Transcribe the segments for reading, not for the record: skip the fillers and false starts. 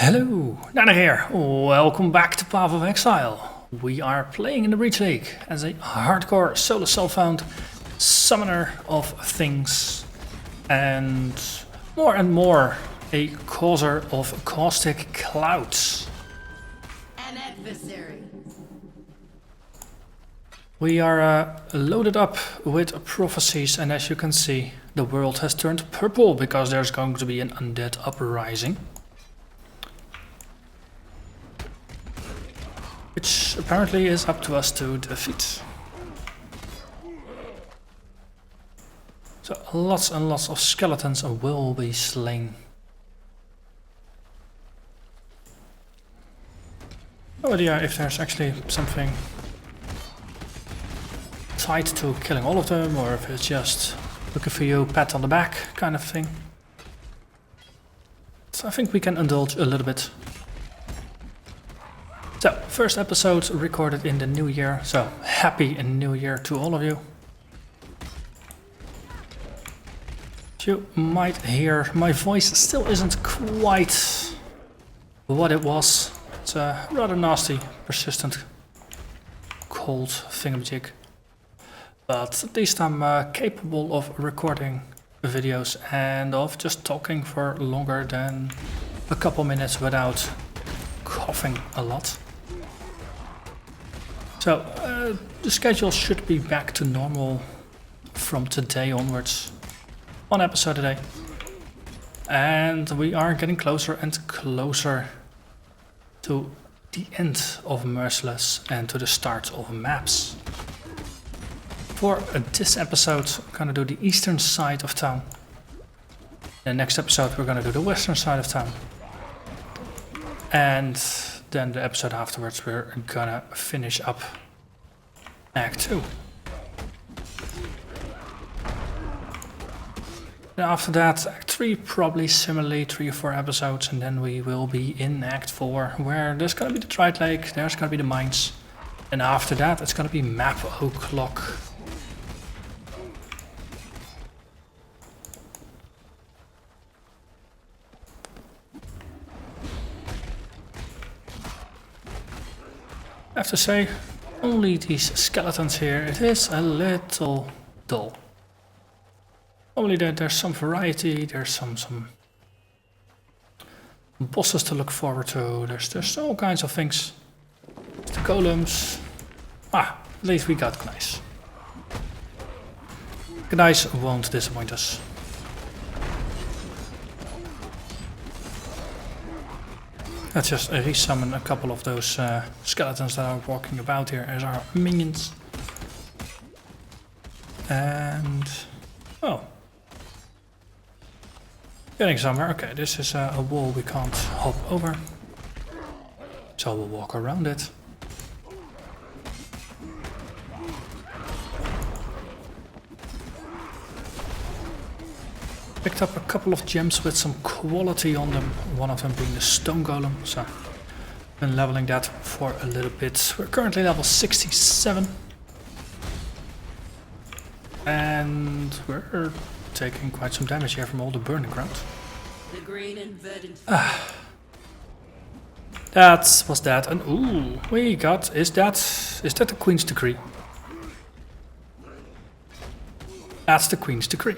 Hello, Narnach here. Welcome back to Path of Exile. We are playing in the Breach League as a hardcore solo self-found summoner of things and more a causer of caustic clouds. An adversary. We are loaded up with prophecies, and as you can see, the world has turned purple because there's going to be an undead uprising. Which apparently is up to us to defeat. So lots and lots of skeletons will be slain. No idea if there's actually something tied to killing all of them, or if it's just looking for you, pat on the back kind of thing. So I think we can indulge a little bit. So, first episode recorded in the new year, so happy new year to all of you. As you might hear, my voice still isn't quite what it was. It's a rather nasty, persistent, cold thingamajig. But at least I'm capable of recording videos and of just talking for longer than a couple minutes without coughing a lot. So, the schedule should be back to normal from today onwards. One episode a day. And we are getting closer and closer to the end of Merciless and to the start of maps. For this episode, I'm gonna do the eastern side of town. The next episode we're gonna do the western side of town. And then the episode afterwards we're gonna finish up Act 2. And after that, Act 3 probably similarly 3 or 4 episodes, and then we will be in Act 4, where there's gonna be the Tried Lake, there's gonna be the mines, and after that it's gonna be Map O'Clock. I have to say, only these skeletons here, it is a little dull. Only that there's some variety, there's some bosses to look forward to, there's all kinds of things. The golems. At least we got Gneiss. Gneiss won't disappoint us. Let's just resummon a couple of those skeletons that are walking about here as our minions. And... oh. Getting somewhere. Okay, this is a wall we can't hop over. So we'll walk around it. Picked up a couple of gems with some quality on them, one of them being the stone golem, so been leveling that for a little bit. We're currently level 67 and we're taking quite some damage here from all the burning ground. The green and verdant. That was that, and ooh, we got, is that the Queen's Decree? That's the Queen's Decree.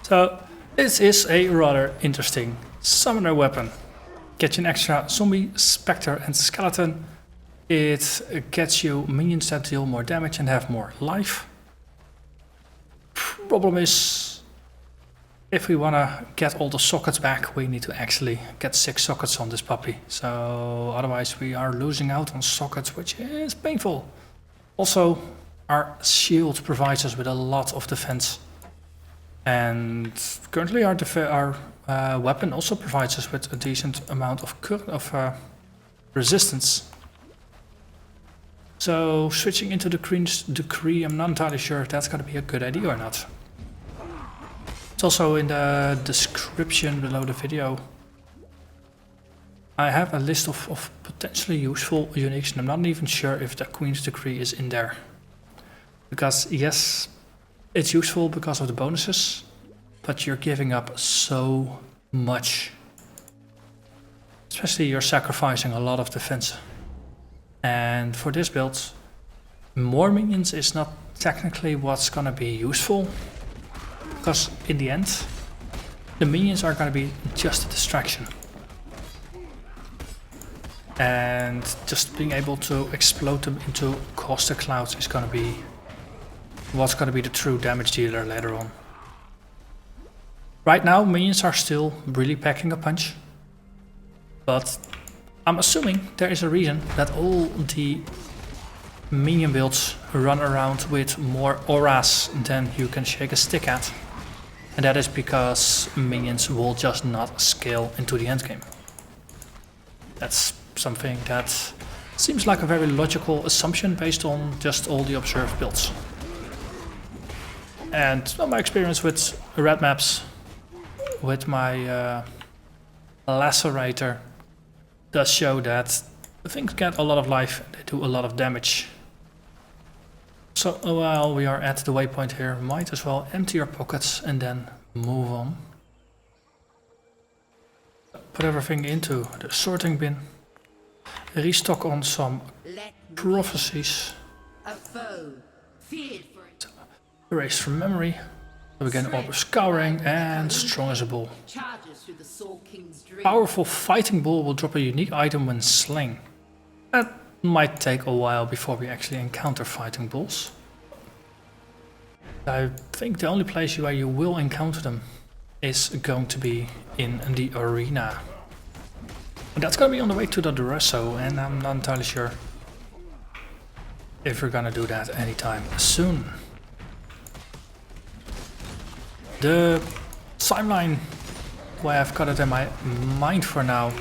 So, this is a rather interesting summoner weapon. Gets you an extra zombie, spectre and skeleton. It gets you minions that deal more damage and have more life. Problem is, if we wanna get all the sockets back, we need to actually get 6 sockets on this puppy. So, otherwise we are losing out on sockets, which is painful. Also, our shield provides us with a lot of defense. And currently our weapon also provides us with a decent amount of resistance. So switching into the Queen's Decree, I'm not entirely sure if that's going to be a good idea or not. It's also in the description below the video. I have a list of potentially useful uniques, and I'm not even sure if the Queen's Decree is in there. Because yes, it's useful because of the bonuses, but you're giving up so much. especially you're sacrificing a lot of defense. And for this build, more minions is not technically what's gonna be useful, because in the end, the minions are gonna be just a distraction. And just being able to explode them into caustic clouds is gonna be what's gonna be the true damage dealer later on. Right now, minions are still really packing a punch, but I'm assuming there is a reason that all the minion builds run around with more auras than you can shake a stick at. And that is because minions will just not scale into the endgame. That's something that seems like a very logical assumption based on just all the observed builds. And my experience with red maps, with my lacerator, does show that things get a lot of life, they do a lot of damage. So while we are at the waypoint here, might as well empty your pockets and then move on. Put everything into the sorting bin. Restock on some prophecies. A foe feared for it. Erase from memory. So we get an orb of scouring and strong as a bull. Charges through the Soul King's dream. Powerful fighting bull will drop a unique item when slain. That might take a while before we actually encounter fighting bulls. I think the only place where you will encounter them is going to be in the arena. And that's going to be on the way to the Duresso, and I'm not entirely sure if we're going to do that anytime soon. The timeline, the way I've got it in my mind for now,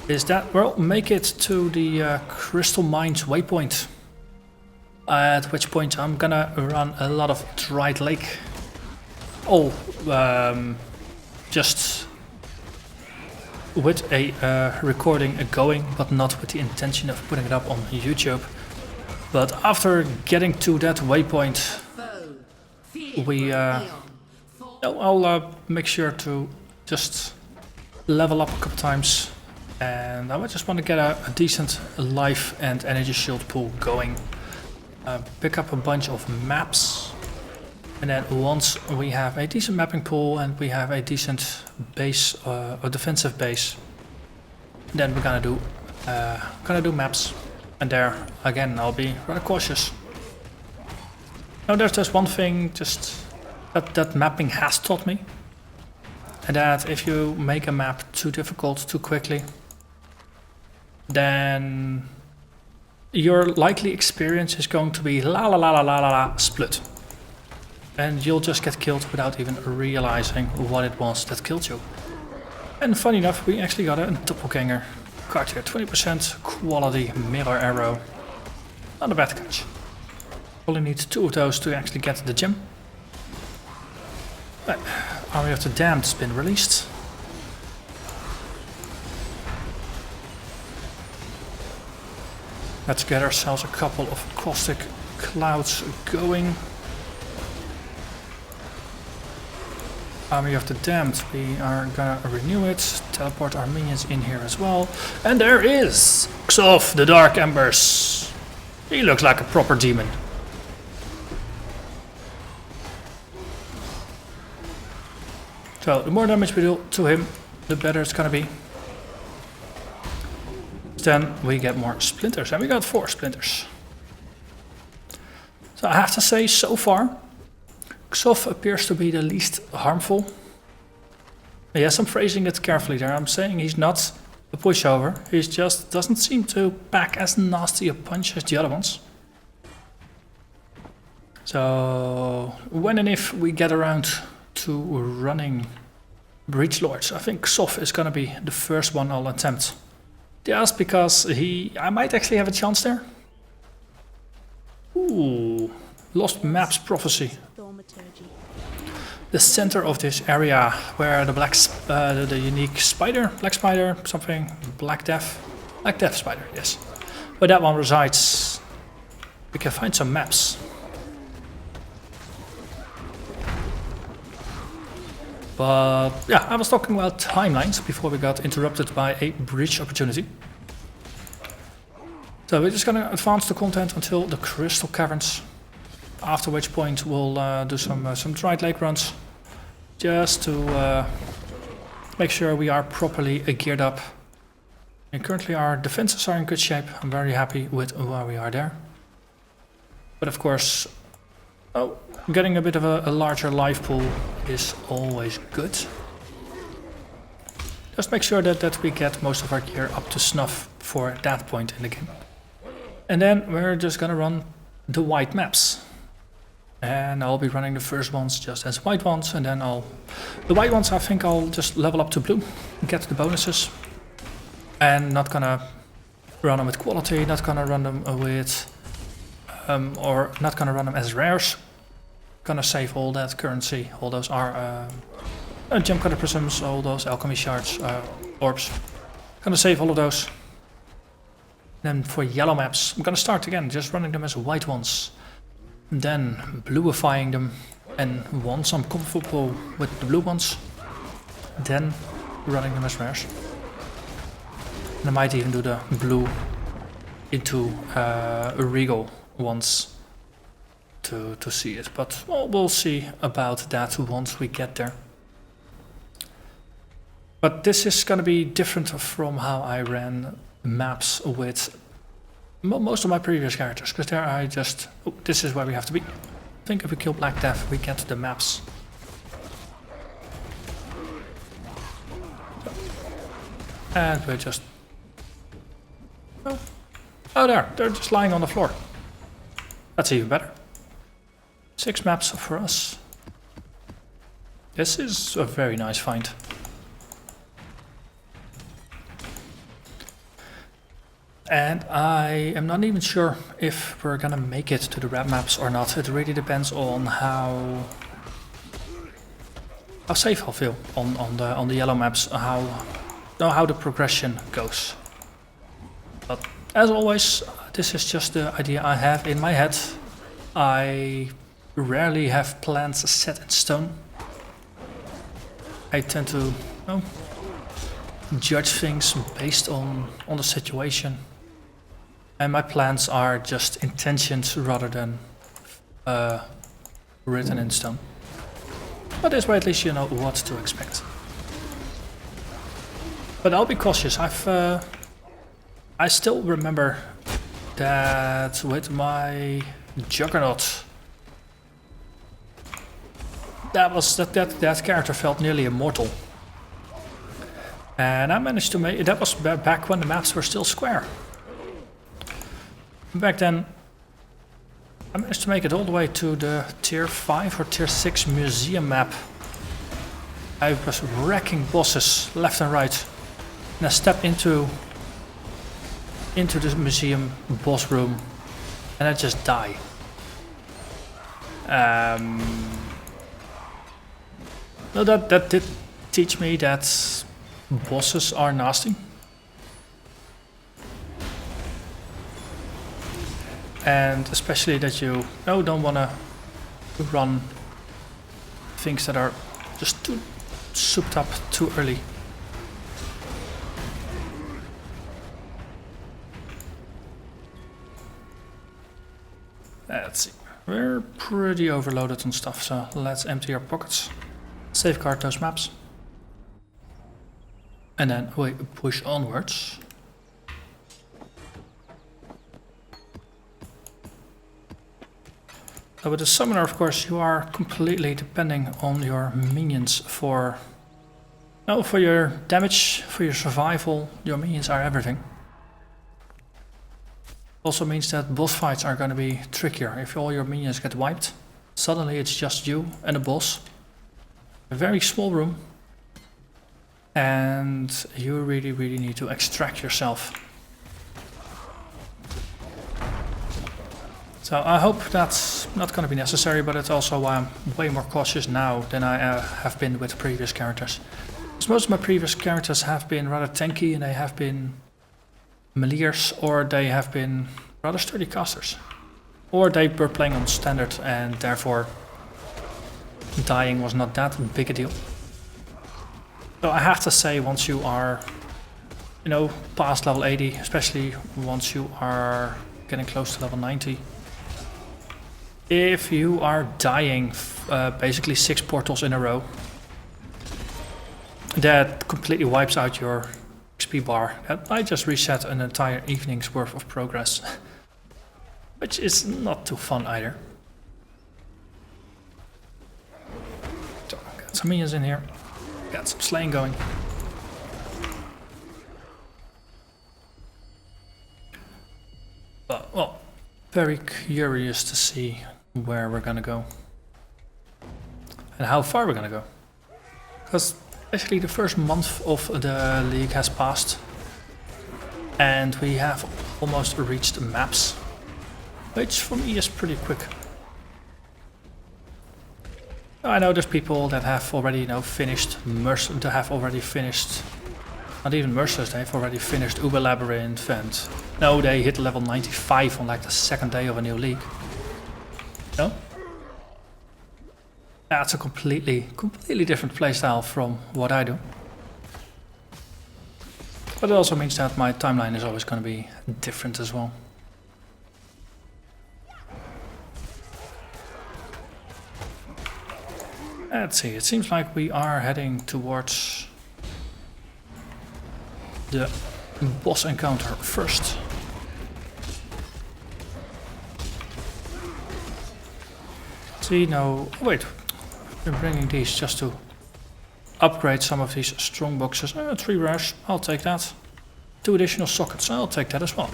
is that we'll make it to the Crystal Mines waypoint. At which point I'm gonna run a lot of Dried Lake. Just with a recording going, but not with the intention of putting it up on YouTube. But after getting to that waypoint, I'll make sure to just level up a couple times, and I just want to get a decent life and energy shield pool going. Pick up a bunch of maps, and then once we have a decent mapping pool and we have a decent base, a defensive base, then we're gonna do maps. And there again, I'll be rather cautious. Now there's just one thing just that mapping has taught me, and that if you make a map too difficult too quickly, then your likely experience is going to be split. And you'll just get killed without even realizing what it was that killed you. And funny enough, we actually got a doppelganger card here. 20% quality mirror arrow. Not a bad catch. Only need 2 of those to actually get the gem. But Army of the Damned has been released. Let's get ourselves a couple of caustic clouds going. Army of the Damned, we are gonna renew it, teleport our minions in here as well. And there is Xof, the Dark Embers. He looks like a proper demon. So the more damage we do to him, the better it's gonna be. Then we get more splinters, and we got 4 splinters. So I have to say, so far, Xof appears to be the least harmful. Yes, I'm phrasing it carefully there. I'm saying he's not a pushover. He just doesn't seem to pack as nasty a punch as the other ones. So when and if we get around to running Breach Lords, I think Xof is gonna be the first one I'll attempt. Just because I might actually have a chance there. Ooh, Lost Maps Prophecy. The center of this area where the the unique spider, black spider, something, Black Death spider, yes. Where that one resides, we can find some maps. But yeah, I was talking about timelines before we got interrupted by a breach opportunity. So we're just gonna advance the content until the Crystal Caverns, after which point we'll do some Dried Lake runs, just to make sure we are properly geared up. And currently our defenses are in good shape. I'm very happy with where we are there. But of course, getting a bit of a larger life pool is always good. Just make sure that we get most of our gear up to snuff for that point in the game. And then we're just gonna run the white maps. And I'll be running the first ones just as white ones, and then the white ones I think I'll just level up to blue, get the bonuses. And not gonna run them with quality, not gonna run them with, or not gonna run them as rares. Gonna save all that currency, all those are gem cutter prisms, all those alchemy shards, orbs. Gonna save all of those. Then for yellow maps, I'm gonna start again, just running them as white ones. Then bluifying them, and once I'm comfortable with the blue ones, then running them as rares. And I might even do the blue into regal ones to see it, but we'll see about that once we get there. But this is going to be different from how I ran maps with most of my previous characters, because there I just, this is where we have to be. I think if we kill Black Death we get the maps. And we're just, oh there, they're just lying on the floor. That's even better. 6 maps for us. This is a very nice find. And I am not even sure if we're gonna make it to the red maps or not. It really depends on how safe I'll feel on the yellow maps, how the progression goes. But as always, this is just the idea I have in my head. I rarely have plans set in stone. I tend to judge things based on the situation. And my plans are just intentions rather than written in stone. But this way at least you know what to expect. But I'll be cautious. I still remember that with my Juggernaut, that character felt nearly immortal. And I managed to make, that was back when the maps were still square. Back then, I managed to make it all the way to the tier 5 or tier 6 museum map. I was wrecking bosses left and right. And I stepped into the museum boss room and I just die. No, that did teach me that bosses are nasty. And especially that you don't want to run things that are just too souped up too early. Let's see. We're pretty overloaded on stuff, so let's empty our pockets. Safeguard those maps. And then we push onwards. With the summoner, of course, you are completely depending on your minions for your damage, for your survival. Your minions are everything. Also means that boss fights are going to be trickier. If all your minions get wiped, suddenly it's just you and a boss. A very small room. And you really need to extract yourself. So I hope that's not going to be necessary, but it's also why I'm way more cautious now than I have been with previous characters. Because most of my previous characters have been rather tanky and they have been meleeers, or they have been rather sturdy casters. Or they were playing on standard and therefore dying was not that big a deal. So I have to say, once you are, you know, past level 80, especially once you are getting close to level 90, if you are dying basically 6 portals in a row, that completely wipes out your XP bar. That might just reset an entire evening's worth of progress, which is not too fun either. So, got some minions in here, got some slaying going. But, well, very curious to see where we're gonna go and how far we're gonna go, because basically the first month of the league has passed and we have almost reached maps, which for me is pretty quick. I know there's people that have already, you know, finished not even Merciless, they've already finished Uber Labyrinth, and no, they hit level 95 on like the second day of a new league. No? That's a completely different playstyle from what I do. But it also means that my timeline is always going to be different as well. Let's see, it seems like we are heading towards the boss encounter first. See, no, wait, we're bringing these just to upgrade some of these strong boxes. 3 rares, I'll take that. 2 additional sockets, I'll take that as well.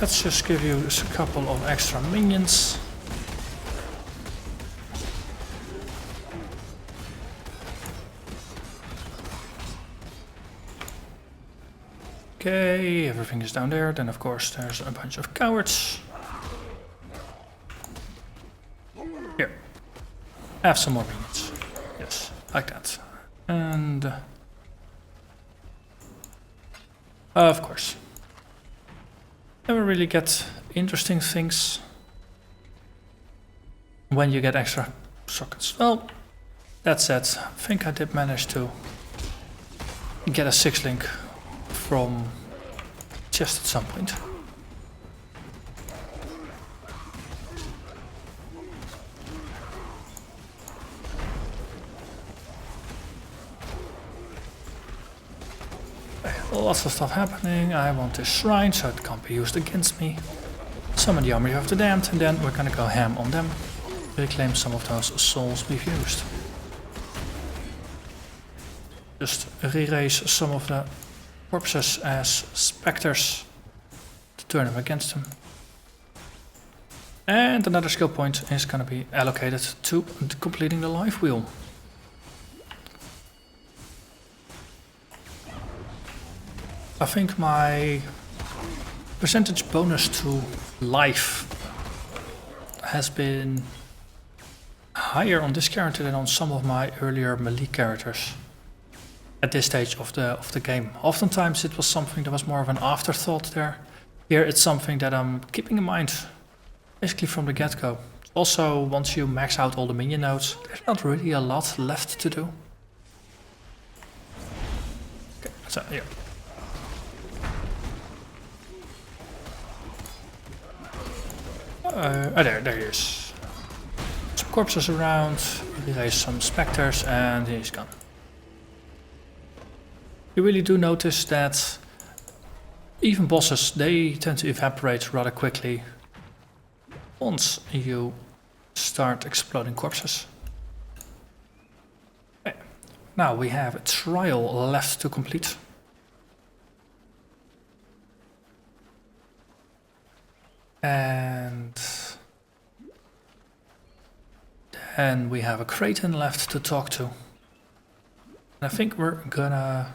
Let's just give you a couple of extra minions. Okay, everything is down there. Then of course there's a bunch of cowards. Here. Have some more minions. Yes, like that. And of course. Never really get interesting things when you get extra sockets. Well, that said, I think I did manage to get a 6-link from chest at some point. Lots of stuff happening. I want this shrine so it can't be used against me. Summon the army of the damned, and then we're gonna go ham on them. Reclaim some of those souls we've used. Just re-raise some of the corpses as specters to turn them against them. And another skill point is going to be allocated to completing the life wheel. I think my percentage bonus to life has been higher on this character than on some of my earlier melee characters at this stage of the game. Oftentimes it was something that was more of an afterthought there. Here it's something that I'm keeping in mind basically from the get-go. Also, once you max out all the minion nodes, there's not really a lot left to do. Okay, so here. There he is. Some corpses around, erase some specters, and he's gone. You really do notice that even bosses, they tend to evaporate rather quickly once you start exploding corpses. Okay. Now we have a trial left to complete. And then we have a Kraken left to talk to. And I think we're gonna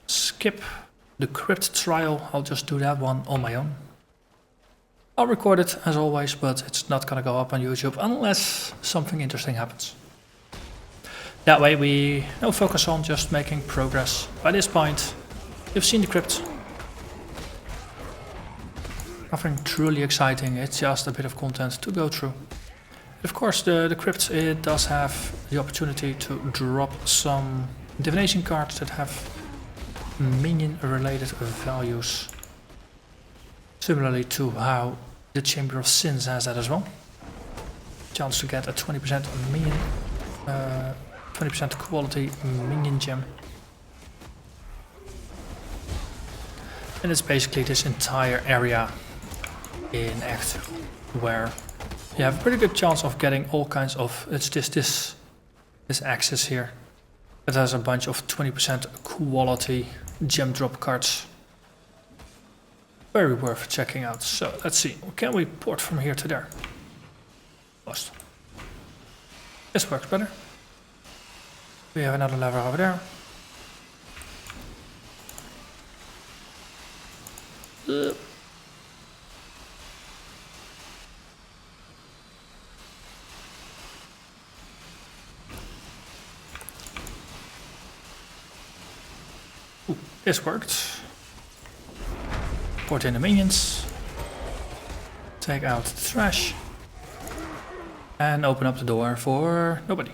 skip the crypt trial. I'll just do that one on my own. I'll record it as always, but it's not gonna go up on YouTube unless something interesting happens. That way we focus on just making progress. By this point, you've seen the crypt. Nothing truly exciting, it's just a bit of content to go through. Of course, the crypt, it does have the opportunity to drop some divination cards that have minion related values. Similarly to how the Chamber of Sins has that as well. Chance to get a 20% minion, 20% quality minion gem. And it's basically this entire area in Act 2 where you have a pretty good chance of getting all kinds of, it's this axis here. It has a bunch of 20% quality gem drop cards. Very worth checking out. So let's see, can we port from here to there? Lost. This works better. We have another lever over there. Ooh, this worked. Port in the minions. Take out the trash. And open up the door for nobody.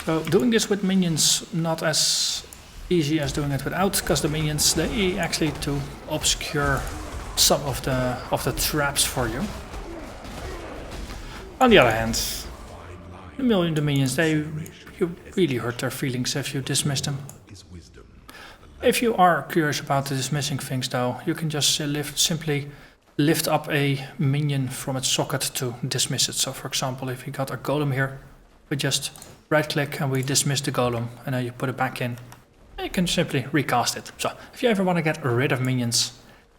So doing this with minions not as easy as doing it without, because the minions, they actually do obscure some of the traps for you. On the other hand, the minions, you really hurt their feelings if you dismiss them. If you are curious about the dismissing things though, you can just simply lift up a minion from its socket to dismiss it. So for example, if you got a golem here, we just right click and we dismiss the golem, and then you put it back in. And you can simply recast it. So if you ever want to get rid of minions,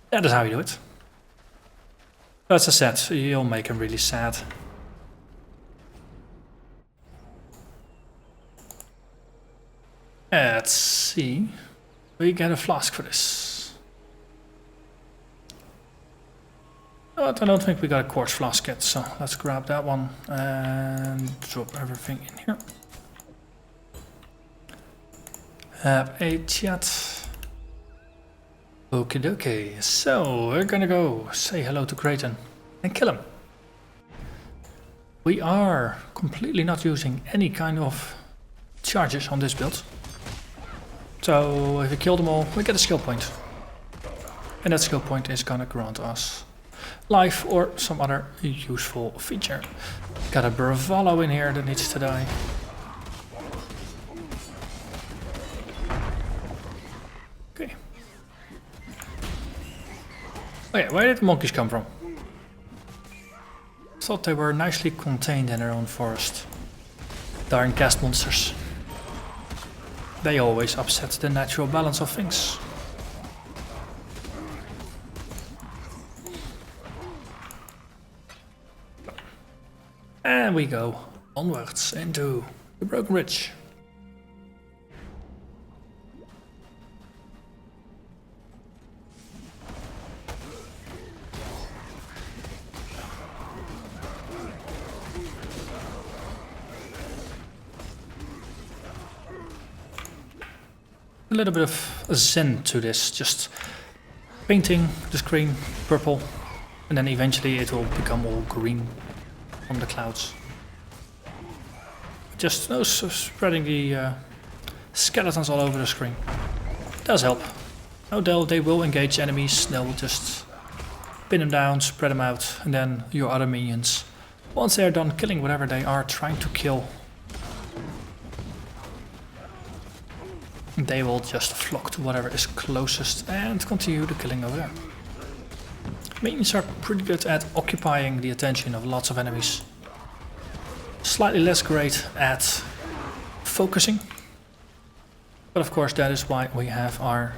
that is how you do it. As I said, you'll make them really sad. Let's see. We get a flask for this. But I don't think we got a quartz flask yet, so let's grab that one and drop everything in here. Have a chat. Okie dokie, so we're gonna go say hello to Creighton and kill him. We are completely not using any kind of charges on this build. So if we kill them all, we get a skill point. And that skill point is gonna grant us life or some other useful feature. Got a Bravalo in here that needs to die. Okay. Okay, where did the monkeys come from? Thought they were nicely contained in their own forest. Darn cast monsters. They always upset the natural balance of things. And we go onwards into the Broken Ridge. A little bit of zen to this, just painting the screen purple, and then eventually it will become all green from the clouds. Just spreading the skeletons all over the screen. Does help. No, they will engage enemies, they'll just pin them down, spread them out, and then your other minions, once they're done killing whatever they are trying to kill, they will just flock to whatever is closest and continue the killing over there. Minions are pretty good at occupying the attention of lots of enemies. Slightly less great at focusing. But of course that is why we have our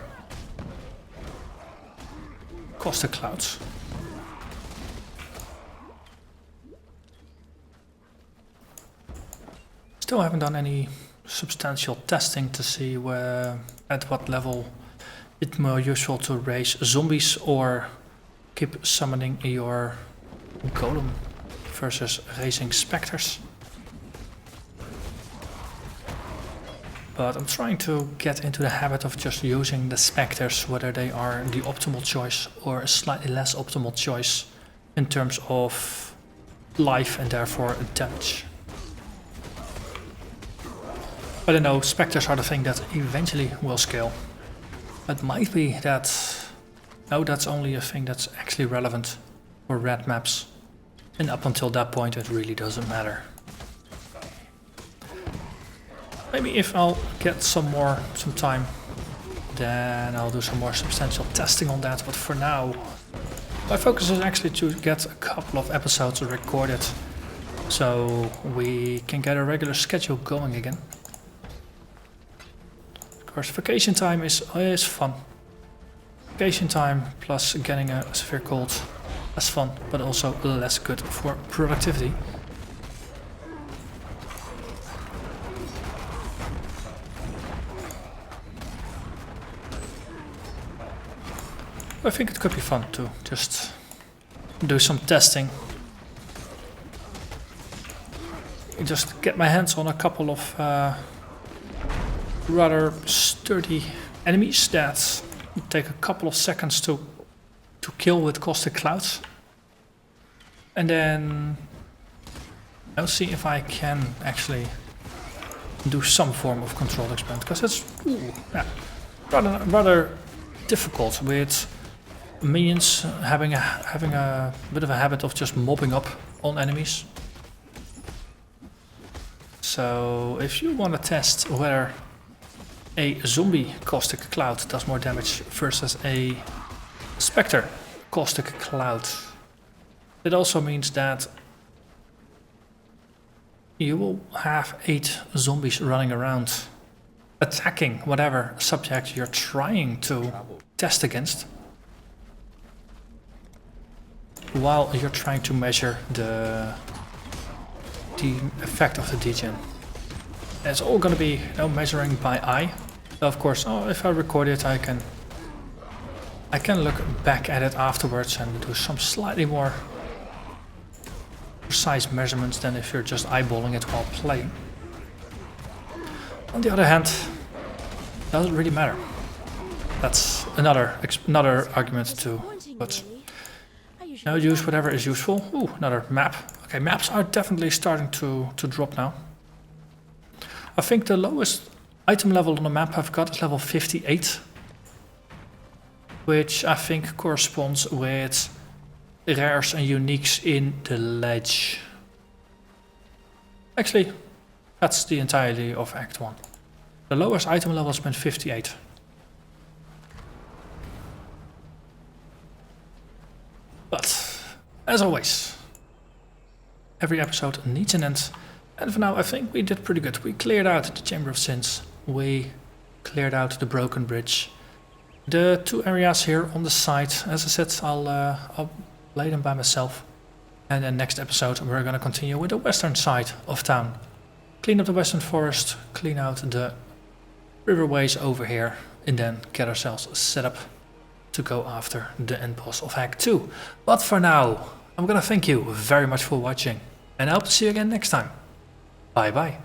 caustic clouds. Still haven't done any substantial testing to see at what level it's more useful to raise zombies or keep summoning your golem versus raising specters. but I'm trying to get into the habit of just using the Spectres, whether they are the optimal choice or a slightly less optimal choice in terms of life and therefore damage. But I know Spectres are the thing that eventually will scale. It might be that, no, that's only a thing that's actually relevant for red maps. And up until that point it really doesn't matter. Maybe if I'll get some time, then I'll do some more substantial testing on that. But for now, my focus is actually to get a couple of episodes recorded, so we can get a regular schedule going again. Of course, vacation time is fun. Vacation time plus getting a severe cold, less fun, but also less good for productivity. I think it could be fun to just do some testing. Just get my hands on a couple of rather sturdy enemies that take a couple of seconds to kill with caustic clouds. And then I'll see if I can actually do some form of controlled expand, because it's rather difficult with minions having a bit of a habit of just mobbing up on enemies. So if you want to test whether a zombie caustic cloud does more damage versus a spectre caustic cloud, it also means that you will have 8 zombies running around attacking whatever subject you're trying to test against, while you're trying to measure the effect of the degen. It's all gonna be measuring by eye. Of course, if I record it, I can look back at it afterwards and do some slightly more precise measurements than if you're just eyeballing it while playing. On the other hand, doesn't really matter. That's another argument too. But now use whatever is useful. Ooh, another map. Okay, maps are definitely starting to drop now. I think the lowest item level on the map I've got is level 58, which I think corresponds with rares and uniques in the ledge. Actually, that's the entirety of Act 1. The lowest item level has been 58. But, as always, every episode needs an end. And for now, I think we did pretty good. We cleared out the Chamber of Sins. We cleared out the Broken Bridge. The 2 areas here on the side, as I said, I'll play them by myself. And then next episode, we're going to continue with the western side of town. Clean up the western forest, clean out the riverways over here, and then get ourselves set up to go after the end boss of Act 2. But for now, I'm gonna thank you very much for watching, and I hope to see you again next time. Bye bye.